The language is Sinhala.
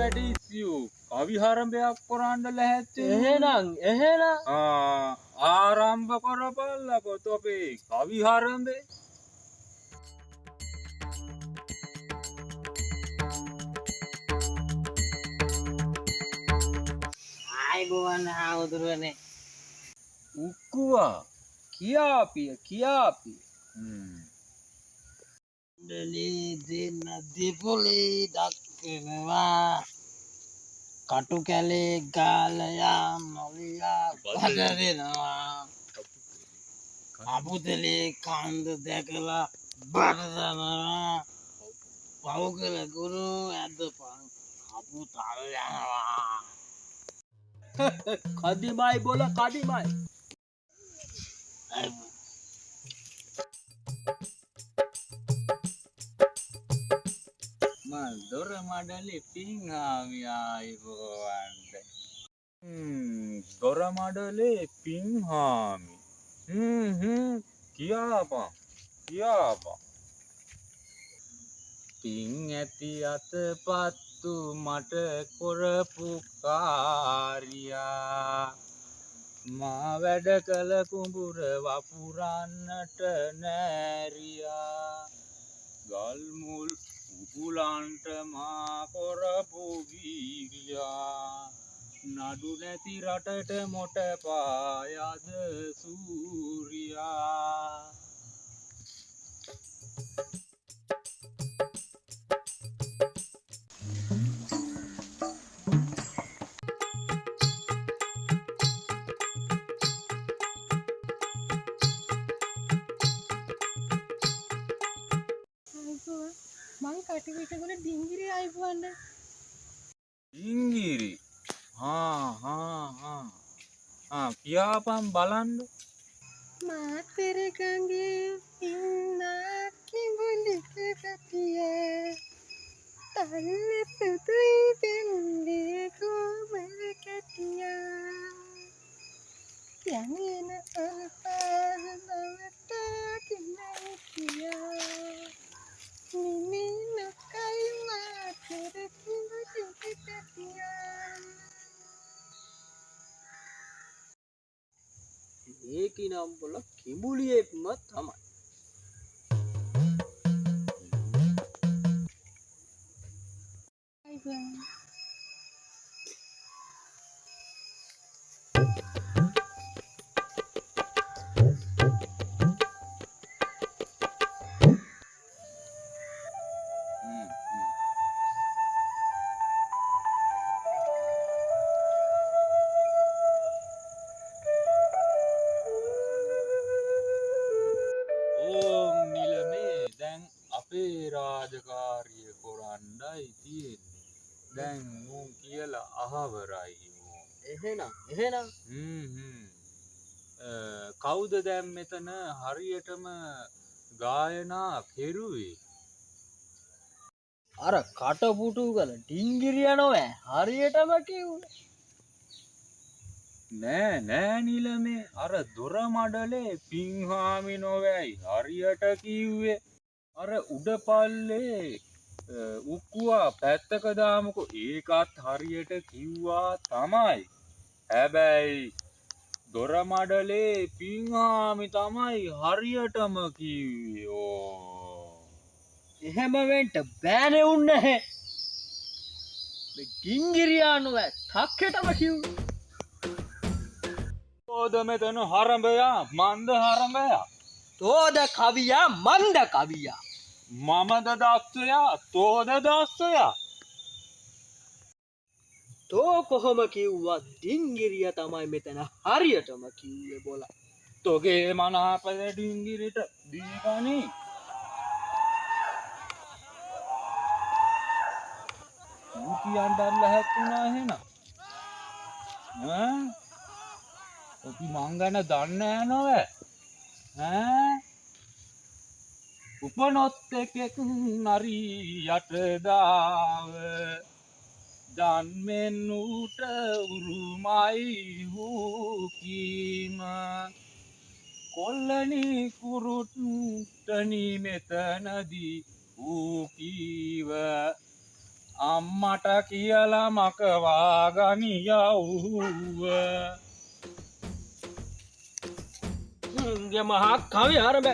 what is you? කවි හරඹයක් කරන්න ලැහැත්තේ. එහෙනම් ආරම්භ කරපල්ලකෝ තොපේ කවි හරඹේ. ආයිබෝවන් හාමුදුරුවනේ. උක්කුවා කියාපිය ඩලී දෙන්න දෙපොලේ දක්කනවා කටු කැලේ ගාලයා නොලියා පදරෙනවා අබුතලේ කන්ද දැකලා බරදනවා පවුකල ගුරු ඇදපන් අපු තල් යනවා කදිමයි බොල කදිමයි මල් දොර මඩලේ පිංහාමි ආයිබෝවන්ට. දොර මඩලේ පිංහාමි. කියාපන් පිං ඇති අතපත්තු මට කොරපු කාරියා මා වැඩ කළ කුඹුර වපුරන්නට නෑරියා ගල්මුල් උගුලන්ට මා කොරපු ගීරියා නඩු නැති රටට මොට පායද සූරියා මං කටුවිටගොඩ ඩිංගිරි අයිබුවන්ඩ ඉංගිරි කියාපන් බලන්ඩ මාතරගගේ ඉන්නා කිඹුලික පැටිය තල්ල සුදුයි පෙම්ඩේ කෝමර කැටියා යමන අල්පාර නවතා කිනයි කියා නිමිනකයි මාතර කිඹුලික පැටියා ඒකි නම් බොල කිඹුලියෙක්ම තමයි අයිබුවන් ඕම් නිලමේ දැන් අපේ රාජකාරිය කොරන්ඩයි තියෙන්නේ දැන් මුන් කියලා අහවරයි එහෙනම් කවුද දැන් මෙතන හරියටම ගායනා කෙරුවේ අර කටපුටු කල ඩිංගිරිය නොවෑ හරියටම කිව්වේ නෑ නිලමේ අර දොර මඩලේ පිංහාමි නොවැයි හරියට කිව්වේ අර උඩපල්ලේ උක්කුවා පැත්තක දාමකො ඒකත් හරියට කිව්වා තමයි හැබැයි දොර මඩලේ පිංහාමි තමයි හරියටම කිව්වේ එහෙම වෙන්ට බෑනේ උන්නේ ඩිංගිරියා නොවෑ ටක්කෙටම කිව්වේ තෝද මෙතන හරඹයා මන්ද හරඹයා තෝද කවියා මන්ද කවියා මමද දස්සයා තෝද දස්සයා තෝ කොහොම කිව්වත් ඩිංගිරිය තමයි මෙතන හරියටම කිව්වේ බොල තොගේ මනාපද ඩිංගිරිට දීගනී කියන්ටන්න හැත්තුනා හෙන ඔපි මංගන දන්න නොවෑ උපනොත් එකෙක් නරී යටදාව ජන්මෙන් ඌට උරුමයි හූකීම කොල්ලනි කුරුට්ටනි මෙතනදී ඌකීව අම්මට කියලා මකවා ගනියව්ව. මහා කවි ආරම්භ